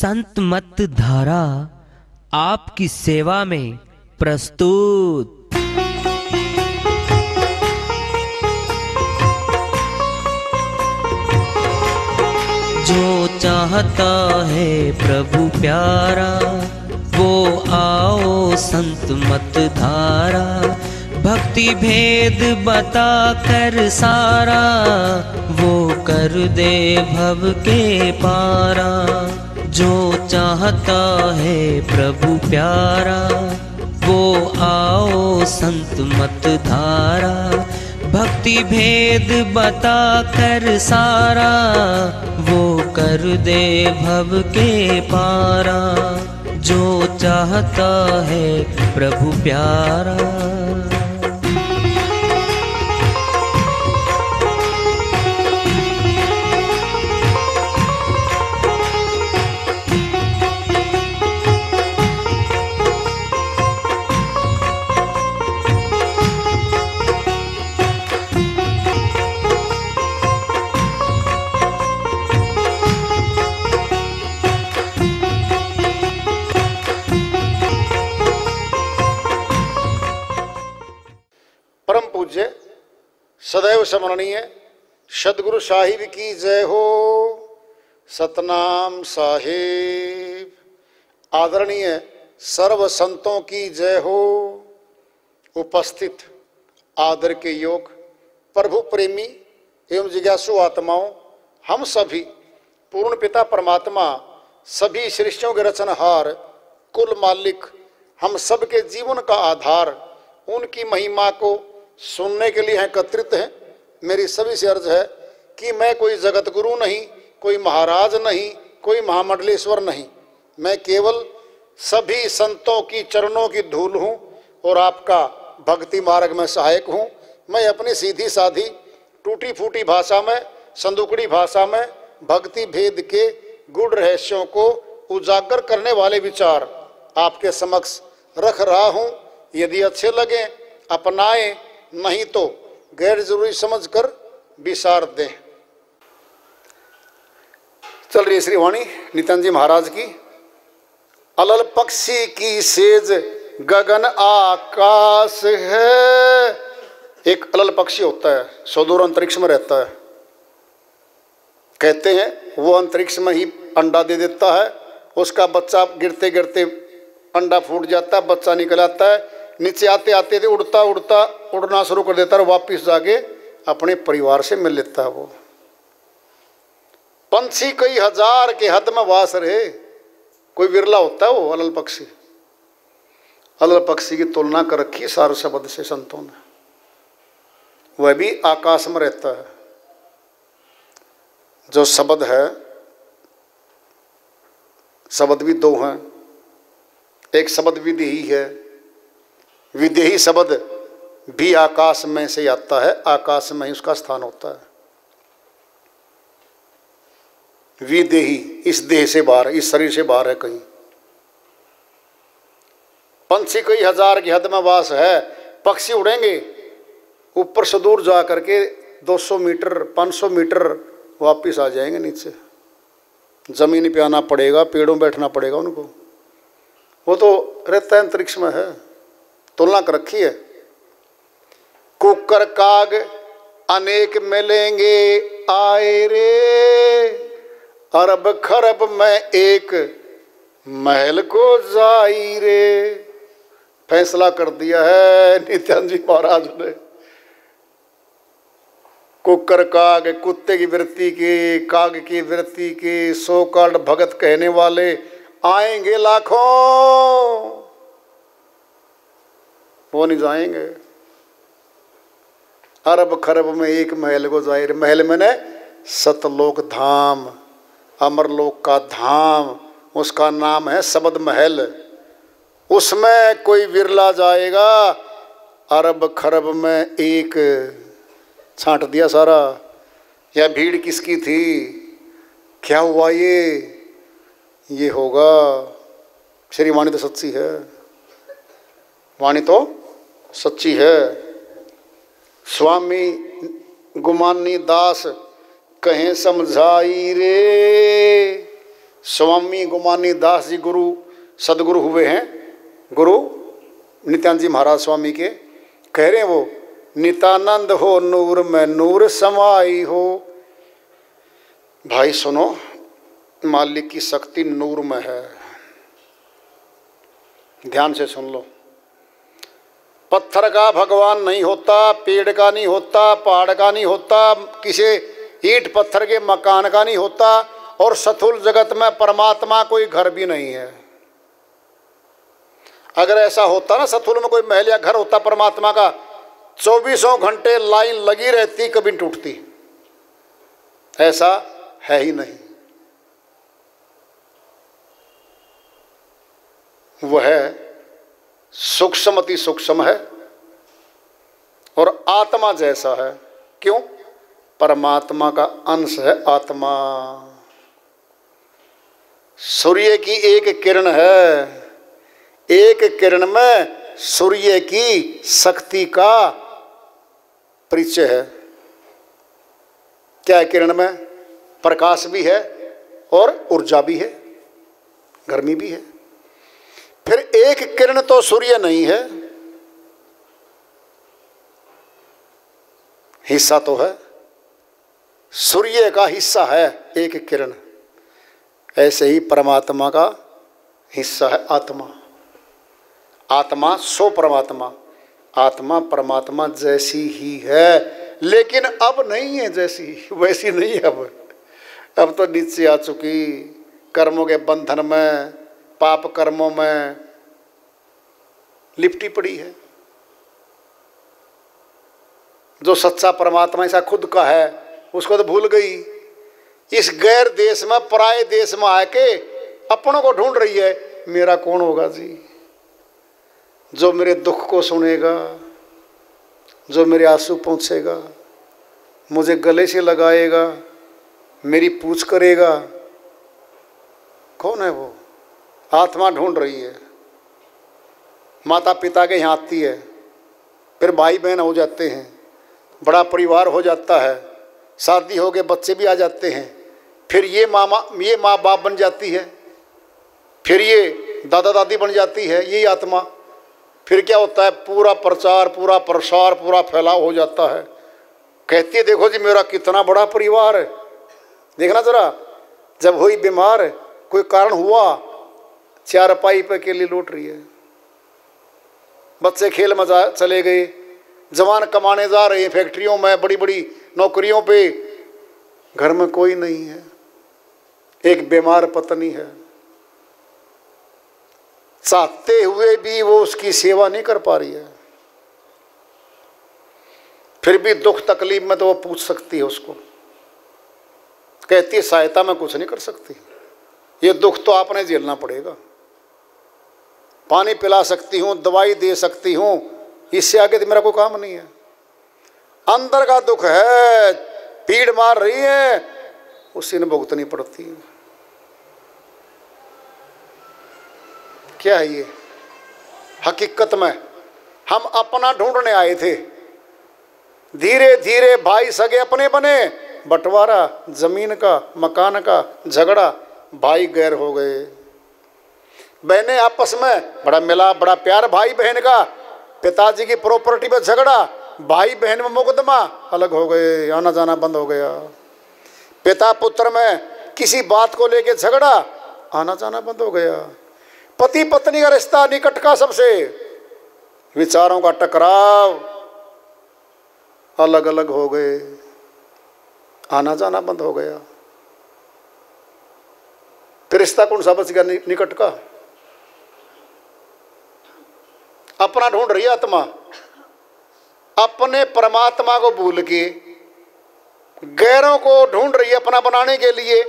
संत मत धारा आपकी सेवा में प्रस्तुत। जो चाहता है प्रभु प्यारा वो आओ संत मत धारा, भक्ति भेद बता कर सारा वो कर दे भव के पारा। जो चाहता है प्रभु प्यारा वो आओ संत मत धारा, भक्ति भेद बता कर सारा वो कर दे भव के पारा। जो चाहता है प्रभु प्यारा। परम पूज्य सदैव स्मरणीय सदगुरु साहिब की जय हो। सतनाम साहिब। आदरणीय सर्व संतों की जय हो। उपस्थित आदर के योग प्रभु प्रेमी एवं जिज्ञासु आत्माओं, हम सभी पूर्ण पिता परमात्मा सभी सृष्टियों के रचनहार कुल मालिक हम सब के जीवन का आधार उनकी महिमा को सुनने के लिए एकत्रित हैं। मेरी सभी से अर्ज है कि मैं कोई जगत गुरु नहीं, कोई महाराज नहीं, कोई महामंडलेश्वर नहीं, मैं केवल सभी संतों की चरणों की धूल हूँ और आपका भक्ति मार्ग में सहायक हूँ। मैं अपनी सीधी साधी टूटी फूटी भाषा में, संदुकड़ी भाषा में भक्ति भेद के गूढ़ रहस्यों को उजागर करने वाले विचार आपके समक्ष रख रहा हूँ। यदि अच्छे लगे अपनाएं, नहीं तो गैर जरूरी समझकर विसार दें। चल रही श्री वाणी नित्यानंद जी महाराज की। अलल पक्षी की सेज गगन आकाश है। एक अलल पक्षी होता है, सुदूर अंतरिक्ष में रहता है। कहते हैं वो अंतरिक्ष में ही अंडा दे देता है, उसका बच्चा गिरते गिरते अंडा फूट जाता है, बच्चा निकल आता है, नीचे आते आते थे उड़ता उड़ता उड़ना शुरू कर देता है और वापिस जाके अपने परिवार से मिल लेता है। वो पंछी कई हजार के हद में वास रहे, कोई विरला होता है वो अलल पक्षी। अलल पक्षी की तुलना कर रखी सार शब्द से संतों ने। वह भी आकाश में रहता है। जो शब्द है, शब्द भी दो हैं। एक शब्द विदेही है, विदेही शब्द भी आकाश में से आता है, आकाश में ही उसका स्थान होता है। विदेही इस देह से बाहर, इस शरीर से बाहर है कहीं। पंछी कई हजार की हद में वास है। पक्षी उड़ेंगे ऊपर से दूर जा करके 200 मीटर 500 मीटर वापिस आ जाएंगे नीचे। जमीन पे आना पड़ेगा, पेड़ों बैठना पड़ेगा उनको। वो तो रहता है अंतरिक्ष में है। तुलना कर रखी है। कुकर काग अनेक मिलेंगे आए रे, अरब खरब में एक महल को जाई रे। फैसला कर दिया है नित्यानंद जी महाराज ने। कुकर काग कुत्ते की वृत्ति के, काग की वृत्ति के सो कॉल्ड भगत कहने वाले आएंगे लाखों, वो नहीं जाएंगे। अरब खरब में एक महल को जाए। महल में ने सतलोक धाम, अमरलोक का धाम, उसका नाम है शब्द महल। उसमें कोई विरला जाएगा। अरब खरब में एक छांट दिया सारा। यह भीड़ किसकी थी, क्या हुआ ये होगा। श्री वाणी तो सच्ची है, वाणी तो सच्ची है। स्वामी गुमानी दास कहें समझाई रे, स्वामी गुमानी दास जी गुरु सदगुरु हुए हैं, गुरु नित्यानंद जी महाराज स्वामी के। कह रहे हैं वो, नित्यानंद हो नूर में नूर समाई हो। भाई सुनो, मालिक की शक्ति नूर में है, ध्यान से सुन लो। पत्थर का भगवान नहीं होता, पेड़ का नहीं होता, पहाड़ का नहीं होता, किसी ईंट पत्थर के मकान का नहीं होता, और स्थूल जगत में परमात्मा कोई घर भी नहीं है। अगर ऐसा होता ना, स्थूल में कोई महल या घर होता परमात्मा का, 24 घंटे लाइन लगी रहती, कभी नहीं टूटती। ऐसा है ही नहीं। वह सूक्ष्म अति सूक्ष्म है और आत्मा जैसा है। क्यों? परमात्मा का अंश है आत्मा। सूर्य की एक किरण है, एक किरण में सूर्य की शक्ति का परिचय है। क्या है किरण में? प्रकाश भी है और ऊर्जा भी है, गर्मी भी है। फिर एक किरण तो सूर्य नहीं है, हिस्सा तो है, सूर्य का हिस्सा है एक किरण। ऐसे ही परमात्मा का हिस्सा है आत्मा। आत्मा सो परमात्मा, आत्मा परमात्मा जैसी ही है, लेकिन अब नहीं है जैसी, वैसी नहीं है। अब तो नीचे आ चुकी, कर्मों के बंधन में, पाप कर्मों में लिपटी पड़ी है। जो सच्चा परमात्मा ऐसा खुद का है, उसको तो भूल गई। इस गैर देश में, पराये देश में आके अपनों को ढूंढ रही है। मेरा कौन होगा जी, जो मेरे दुख को सुनेगा, जो मेरे आंसू पहुँचेगा, मुझे गले से लगाएगा, मेरी पूछ करेगा? कौन है वो? आत्मा ढूंढ रही है। माता पिता के यहाँ आती है, फिर भाई बहन हो जाते हैं, बड़ा परिवार हो जाता है, शादी हो गए, बच्चे भी आ जाते हैं, फिर ये माँ बाप बन जाती है, फिर ये दादा दादी बन जाती है, यही आत्मा। फिर क्या होता है? पूरा प्रचार, पूरा प्रसार, पूरा फैलाव हो जाता है। कहती है देखो जी मेरा कितना बड़ा परिवार है। देखना जरा, जब हुई बीमार, कोई कारण हुआ, चारपाई पे अकेली लौट रही है। बच्चे खेल में चले गए, जवान कमाने जा रहे हैं फैक्ट्रियों में, बड़ी बड़ी नौकरियों पे, घर में कोई नहीं है, एक बीमार पत्नी है। चाहते हुए भी वो उसकी सेवा नहीं कर पा रही है। फिर भी दुख तकलीफ में तो वो पूछ सकती है उसको, कहती है सहायता में कुछ नहीं कर सकती, ये दुख तो आपने झेलना पड़ेगा। पानी पिला सकती हूँ, दवाई दे सकती हूँ, इससे आगे तो मेरा कोई काम नहीं है। अंदर का दुख है, पीड़ मार रही है, उसी ने भुगतनी पड़ती है। क्या है ये? हकीकत में हम अपना ढूंढने आए थे, धीरे धीरे भाई सगे अपने बने, बंटवारा जमीन का, मकान का, झगड़ा, भाई गैर हो गए। बहनें आपस में बड़ा मिला, बड़ा प्यार भाई बहन का, पिताजी की प्रॉपर्टी पर झगड़ा, भाई बहन में मुकदमा, अलग हो गए, आना जाना बंद हो गया। पिता पुत्र में किसी बात को लेके झगड़ा, आना जाना बंद हो गया। पति पत्नी का रिश्ता निकट का, सबसे विचारों का टकराव, अलग अलग हो गए, आना जाना बंद हो गया। फिर रिश्ता कौन सा बच गया निकट का? अपना ढूंढ रही आत्मा, अपने परमात्मा को भूल के गैरों को ढूंढ रही है अपना बनाने के लिए।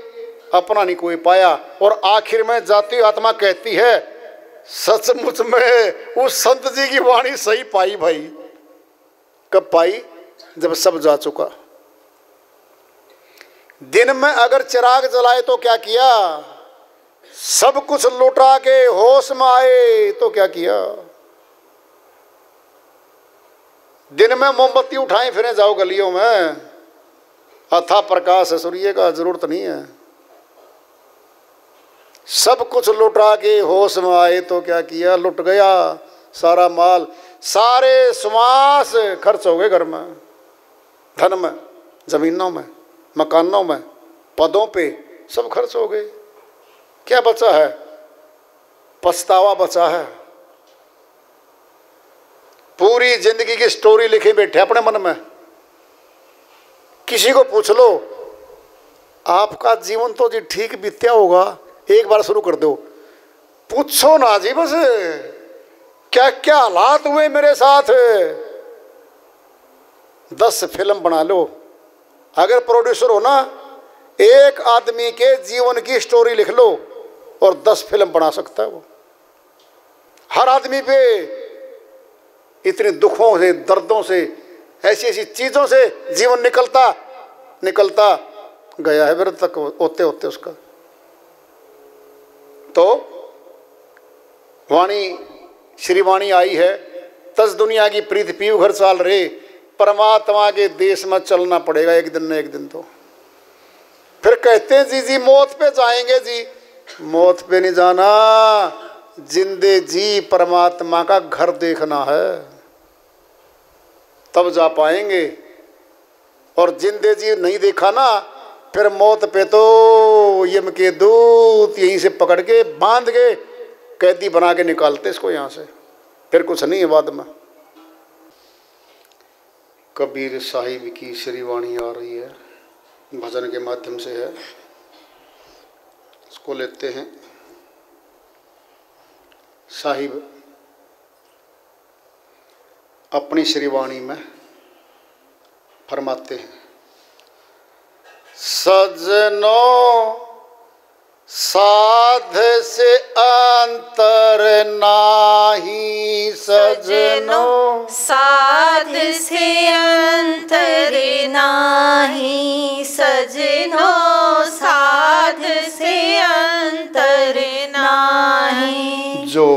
अपना नहीं कोई पाया, और आखिर में जाती आत्मा कहती है सचमुच में उस संत जी की वाणी सही पाई भाई। कब पाई? जब सब जा चुका। दिन में अगर चिराग जलाए तो क्या किया? सब कुछ लुटा के होश में आए तो क्या किया? दिन में मोमबत्ती उठाए फिरे जाओ गलियों में, अथा प्रकाश है सूर्य का, जरूरत नहीं है। सब कुछ लुटा के होश में आए तो क्या किया, लुट गया सारा माल, सारे सुमास खर्च हो गए घर में, धन में, जमीनों में, मकानों में, पदों पे, सब खर्च हो गए। क्या बचा है? पछतावा बचा है। पूरी जिंदगी की स्टोरी लिखे बैठे अपने मन में। किसी को पूछ लो, आपका जीवन तो जी ठीक बीत्या होगा, एक बार शुरू कर दो, पूछो ना जी बस क्या क्या हालात हुए मेरे साथ। 10 फिल्म बना लो। अगर प्रोड्यूसर हो ना, एक आदमी के जीवन की स्टोरी लिख लो और 10 फिल्म बना सकता है वो। हर आदमी पे इतने दुखों से, दर्दों से, ऐसी ऐसी चीजों से जीवन निकलता गया है वृद्ध तक होते होते उसका। तो वाणी, श्री वाणी आई है, 10 दुनिया की प्रीत पीव घर चाल रे, परमात्मा के देश में चलना पड़ेगा एक दिन न एक दिन। तो फिर कहते हैं जी मौत पे जाएंगे जी, मौत पे नहीं जाना, जिंदे जी परमात्मा का घर देखना है, तब जा पाएंगे। और जिंदे जी नहीं देखा ना, फिर मौत पे तो यम के दूत यहीं से पकड़ के बांध के कैदी बना के निकालते इसको यहाँ से, फिर कुछ नहीं है बाद में। कबीर साहिब की श्री वाणी आ रही है, भजन के माध्यम से है, इसको लेते हैं। साहिब अपनी श्री वाणी में फरमाते हैं, सजनों साध से अंतर नाही, सजनों साध से अंतर नाही, सजनों साध से अंतर नाही। जो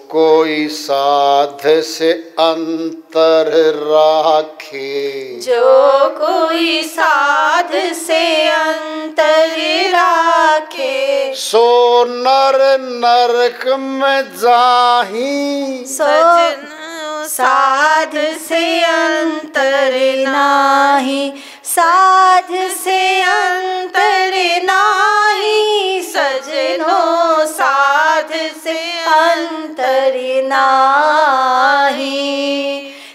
कोई साध से अंतर राखे, जो कोई साध से अंतर राखे, सो नर नरक में जाही, सजन साध से अंतर नाही, साध से अंतर नाही, सजनों साध से अंतर नाही,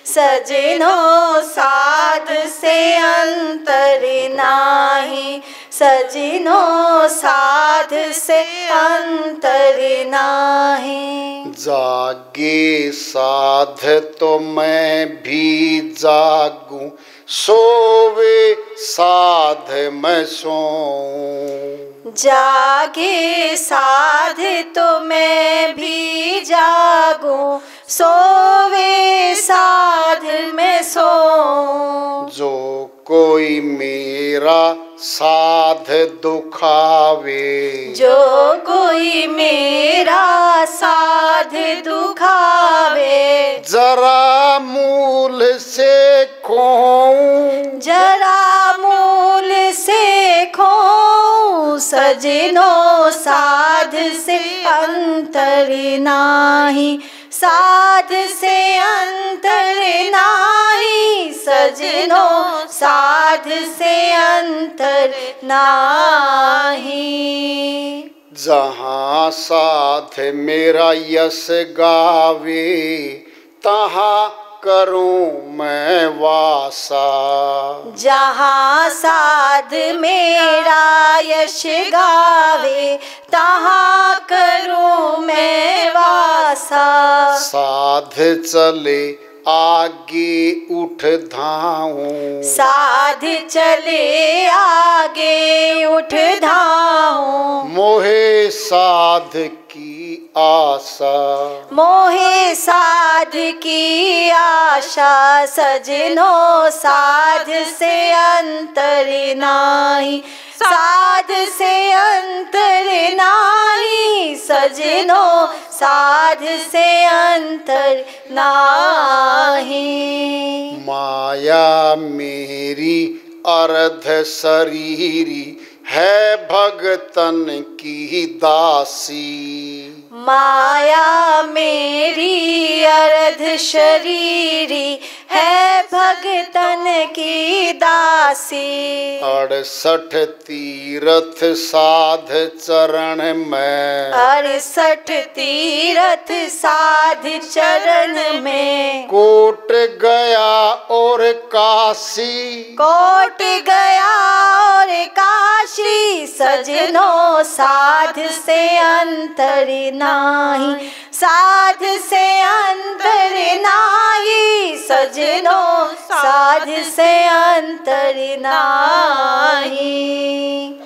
सजनों साध से अंतर नाही, सजनों साध से अंतर नाही। जागे साध तो मैं भी जागूं, सोवे साध मैं सोऊं। जागे साध तो मैं भी जागूं, सोवे साध मैं सोऊं। जो कोई मेरा साध दुखावे, जो कोई मेरा साध दुखावे, जरा मूल से खोऊं, जरा मूल से खोऊं। सजनों साध से अंतर नाही, साध से अंतर नाही, सजनों साध से अंतर नाही। जहाँ साध मेरा यश गावे, तहाँ करूं मैं वासा। जहाँ साध मेरा यश गावे, तहाँ करूं मैं वासा। साध चले आगे उठ धाऊं, साध चले आगे उठ धाऊं। मोहे साध की आशा, मोहे साध की आशा। सजनों साध से अंतर नाही, साध से अंतर नाही, सजनों साध से अंतर नाही। माया मेरी अर्ध शरीरी है भगतन की दासी। माया मेरी अर्ध शरीरी है भगतन की दासी। 68 तीरथ साध चरण में, 68 तीरथ साध चरण में, कोट गया और काशी, कोट गया और काशी। सजनो साध से अंतर नाही, साध से अंतर नाही। सजनो साध से अंतर नाही।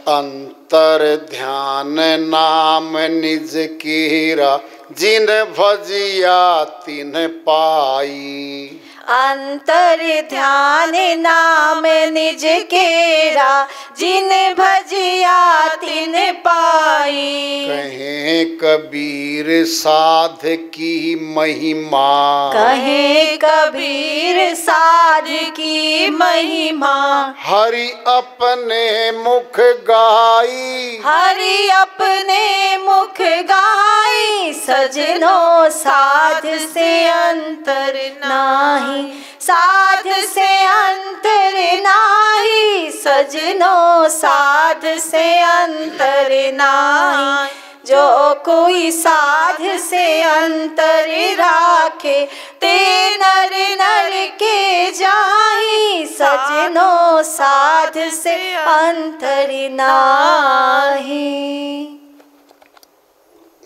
अंतर ध्यान नाम निज कीरा, जिन भजिया तिन पाई। अंतर ध्यान नाम निज केरा, जिन भजिया तिन पाई। कहे कबीर साध की महिमा, कहे कबीर साध की महिमा। हरि अपने मुख गाई, हरि अपने मुख गाई। सजनो साध से अंतर नाही, साध से अंतर नाही। सजनो साध से अंतर नाही। जो कोई साध से अंतर राखे, ते नर नर के जाहि। सजनो साध से अंतर नाही।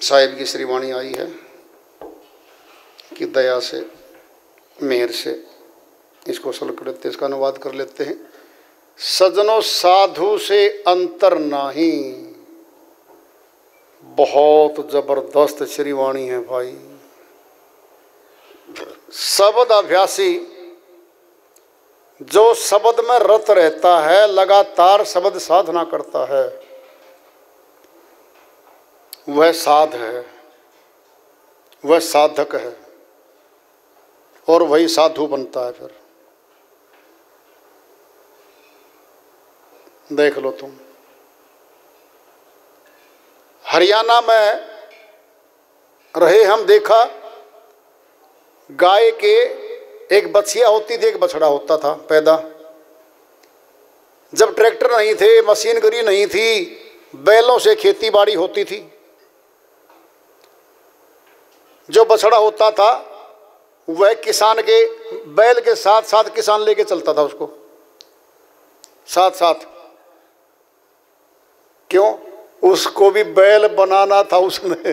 साहिब की श्रीवाणी आई है कि दया से, मेहर से, इसको सरल कर देते, इसका अनुवाद कर लेते हैं। सजनों साधु से अंतर नाही। बहुत जबरदस्त श्रीवाणी है भाई। शब्द अभ्यासी जो शब्द में रत रहता है, लगातार शब्द साधना करता है, वह साध है, वह साधक है और वही साधु बनता है। फिर देख लो तुम, हरियाणा में रहे हम, देखा गाय के एक बछिया होती थी, एक बछड़ा होता था पैदा। जब ट्रैक्टर नहीं थे, मशीनरी नहीं थी, बैलों से खेती बाड़ी होती थी। जो बछड़ा होता था वह किसान के बैल के साथ साथ किसान लेके चलता था उसको साथ साथ। क्यों? उसको भी बैल बनाना था उसने,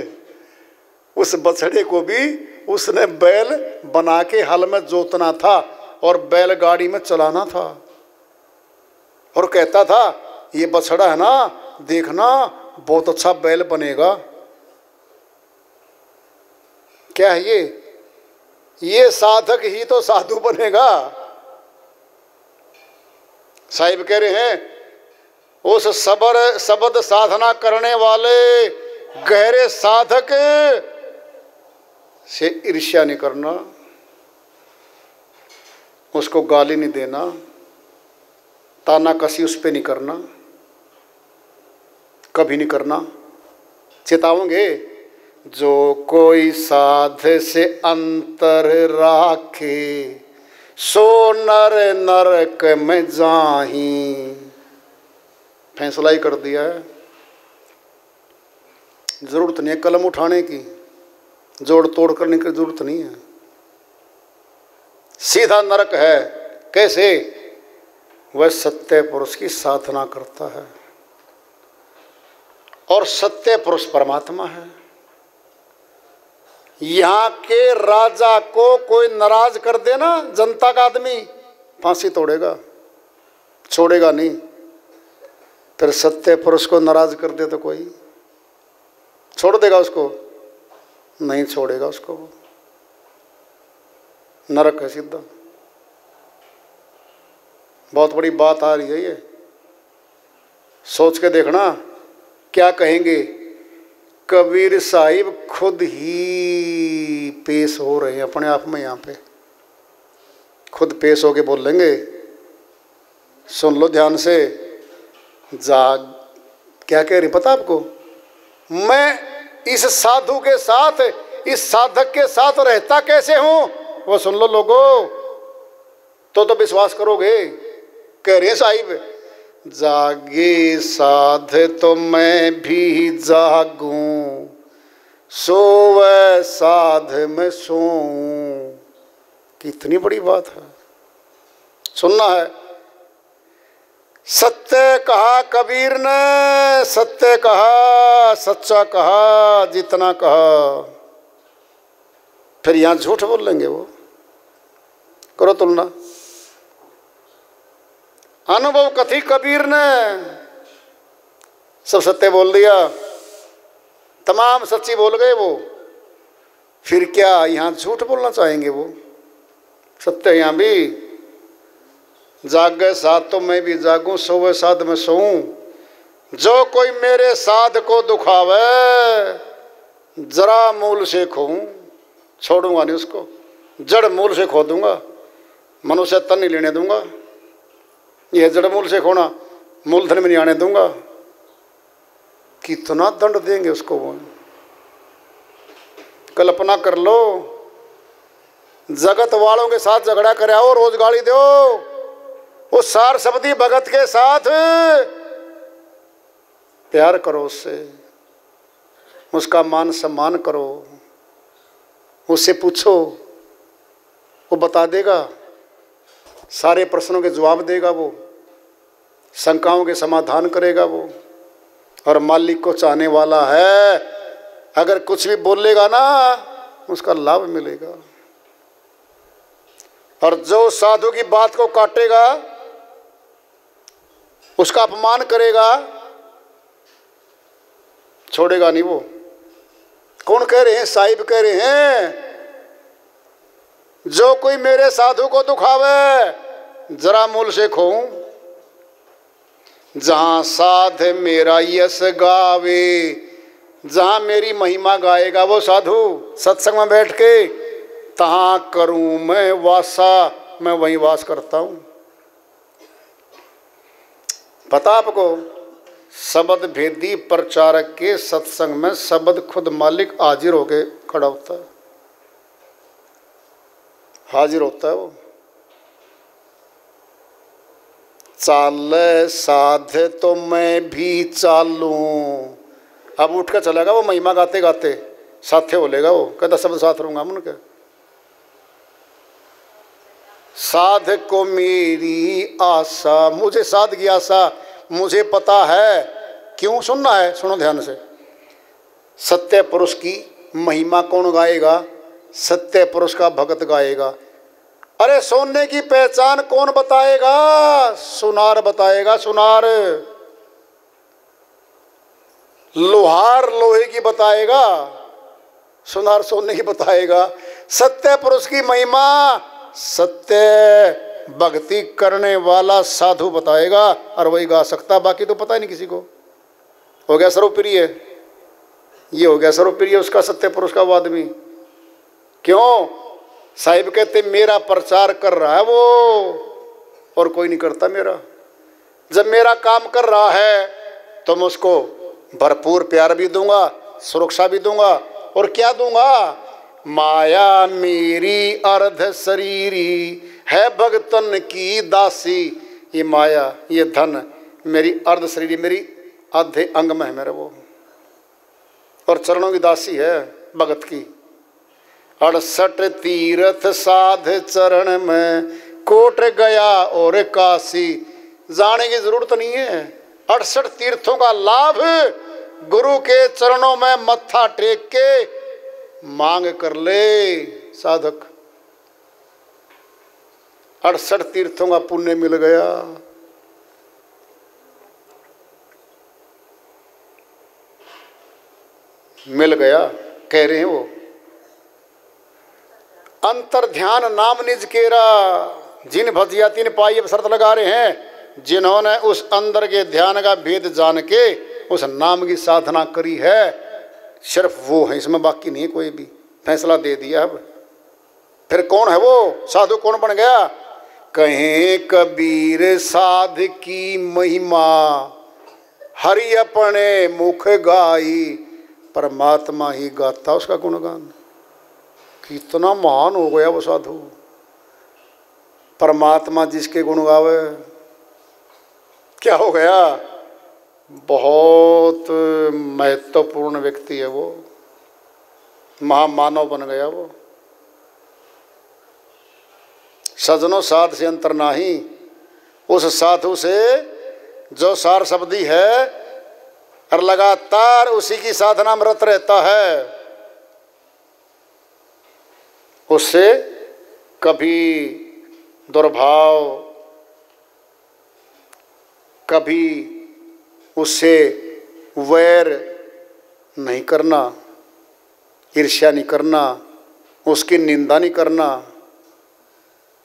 उस बछड़े को भी उसने बैल बना के हल में जोतना था और बैलगाड़ी में चलाना था। और कहता था ये बछड़ा है ना, देखना बहुत अच्छा बैल बनेगा। क्या है ये साधक ही तो साधु बनेगा। साहिब कह रहे हैं उस शब्द साधना करने वाले गहरे साधक से ईर्ष्या नहीं करना, उसको गाली नहीं देना, ताना कसी उस पे नहीं करना, कभी नहीं करना। चेताओगे, जो कोई साध से अंतर राखे, सो नर नरक में जाही। फैसला ही कर दिया है, जरूरत नहीं है कलम उठाने की, जोड़ तोड़ करने की जरूरत नहीं है। सीधा नरक है। कैसे? वह सत्य पुरुष की साधना करता है और सत्य पुरुष परमात्मा है। यहाँ के राजा को कोई नाराज कर देना, जनता का आदमी फांसी तोड़ेगा, छोड़ेगा नहीं। फिर सत्य पुरुष को नाराज कर दे तो कोई छोड़ देगा उसको? नहीं छोड़ेगा उसको। नरक है सीधा। बहुत बड़ी बात आ रही है ये, सोच के देखना क्या कहेंगे। कबीर साहिब खुद ही पेश हो रहे हैं अपने आप में, यहाँ पे खुद पेश होके बोल लेंगे। सुन लो ध्यान से। क्या कह रही पता आपको? मैं इस साधु के साथ, इस साधक के साथ रहता कैसे हूं, वो सुन लो लोगों, तो विश्वास करोगे। कह रहे हैं साहिब, जागे साध तो मैं भी जागूं, सोवे साध में सोऊं। कितनी बड़ी बात है, सुनना है। सत्य कहा कबीर ने, सत्य कहा, सच्चा कहा, जितना कहा। फिर यहां झूठ बोल लेंगे वो, करो तुलना। अनुभव कथी कबीर ने, सब सत्य बोल दिया, तमाम सच्ची बोल गए वो। फिर क्या यहां झूठ बोलना चाहेंगे वो? सत्य यहां भी, जागे साध तो मैं भी जागूं, सोवे साध में सोऊं। जो कोई मेरे साध को दुखावे, जरा मूल से खोऊं। छोड़ूंगा नहीं उसको, जड़ मूल से खो दूंगा, मनुष्य तन नहीं लेने दूंगा। यह जड़ मूल से खोना, मूलधन में नहीं आने दूंगा। कितना दंड देंगे उसको वो, कल्पना कर लो। जगत वालों के साथ झगड़ा करे आओ, रोज गाली दो, उस सार शब्दी भगत के साथ प्यार करो, उससे उसका मान सम्मान करो, उससे पूछो, वो बता देगा, सारे प्रश्नों के जवाब देगा वो, शंकाओं के समाधान करेगा वो। और मालिक को चाहने वाला है, अगर कुछ भी बोलेगा ना उसका लाभ मिलेगा। और जो साधु की बात को काटेगा, उसका अपमान करेगा, छोड़ेगा नहीं वो। कौन कह रहे हैं? साहिब कह रहे हैं, जो कोई मेरे साधु को दुखावे, जरा मूल से खोऊं। जहां साध मेरा यश गावे, जहां मेरी महिमा गाएगा वो साधु सत्संग में बैठ के, तहां करूं मैं वासा, मैं वहीं वास करता हूं। पता आपको, शब्द भेदी प्रचारक के सत्संग में शब्द खुद मालिक हाजिर होके खड़ा होता है, हाजिर होता है वो। चाल साध तो मैं भी चालूं। अब उठ कर चलेगा वो महिमा गाते गाते, साथे बोलेगा वो, कहता शब्द साथ रहूंगा हम उनके। साध को मेरी आशा, मुझे साध की आशा, मुझे पता है क्यों। सुनना है, सुनो ध्यान से। सत्य पुरुष की महिमा कौन गाएगा? सत्य पुरुष का भगत गाएगा। अरे सोने की पहचान कौन बताएगा? सुनार बताएगा, सुनार। लोहार लोहे की बताएगा, सुनार सोने की बताएगा। सत्य पुरुष की महिमा सत्य भक्ति करने वाला साधु बताएगा, और वही गा सकता, बाकी तो पता ही नहीं किसी को। हो गया सर्वप्रिय, ये हो गया सर्वप्रिय उसका, सत्य पुरुष का वो आदमी। क्यों? साहिब कहते मेरा प्रचार कर रहा है वो, और कोई नहीं करता मेरा। जब मेरा काम कर रहा है तो मैं उसको भरपूर प्यार भी दूंगा, सुरक्षा भी दूंगा, और क्या दूंगा? माया मेरी अर्ध शरीरी है, भगतन की दासी। ये माया, ये धन मेरी अर्ध शरीरी, मेरी आधे अंग में है मेरे वो, और चरणों की दासी है भगत की। 68 तीर्थ साध चरण में, कोट गया और काशी। जाने की जरूरत नहीं है, 68 तीर्थों का लाभ गुरु के चरणों में मत्था टेक के मांग कर ले साधक। 68 तीर्थों का पुण्य मिल गया। मिल गया, कह रहे हैं वो। अंतर ध्यान नाम निज केरा, जिन भजिया तीन पाई, शर्त लगा रहे हैं, जिन्होंने उस अंदर के ध्यान का भेद जान के उस नाम की साधना करी है, सिर्फ वो है, इसमें बाकी नहीं कोई भी। फैसला दे दिया। अब फिर कौन है वो साधु, कौन बन गया? कहें कबीर साध की महिमा, हरि अपने मुख गाई, परमात्मा ही गाता उसका गुणगान। कितना महान हो गया वो साधु। परमात्मा जिसके गुण गावे क्या हो गया, बहुत महत्वपूर्ण व्यक्ति है वो, महामानव बन गया वो। सजनों साध से अंतर नाही, उस साधु से जो सार शब्दी है और लगातार उसी की साधना में रत रहता है, उससे कभी दुर्भाव, कभी उससे वैर नहीं करना, ईर्ष्या नहीं करना, उसकी निंदा नहीं करना।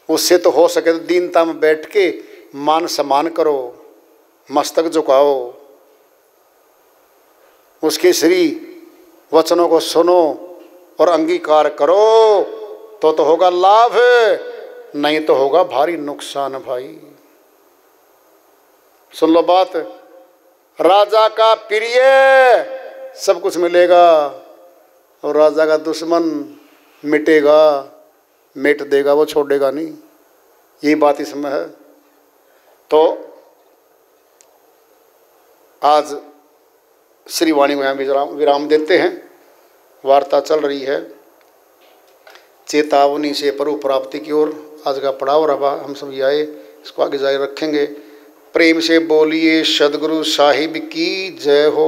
उससे तो हो सके तो दीनता में बैठ के मान सम्मान करो, मस्तक झुकाओ, उसके श्री वचनों को सुनो और अंगीकार करो, तो होगा लाभ, नहीं तो होगा भारी नुकसान। भाई सुन लो बात, राजा का प्रिय सब कुछ मिलेगा और राजा का दुश्मन मिटेगा, मिट देगा, वो छोड़ेगा नहीं। यही बात इसमें है। तो आज श्री वाणी को यहाँ विराम देते हैं। वार्ता चल रही है चेतावनी से प्रभु प्राप्ति की ओर। आज का पड़ाव रहा, हम सब आए, इसको आगे जारी रखेंगे। प्रेम से बोलिए सदगुरु साहिब की जय हो।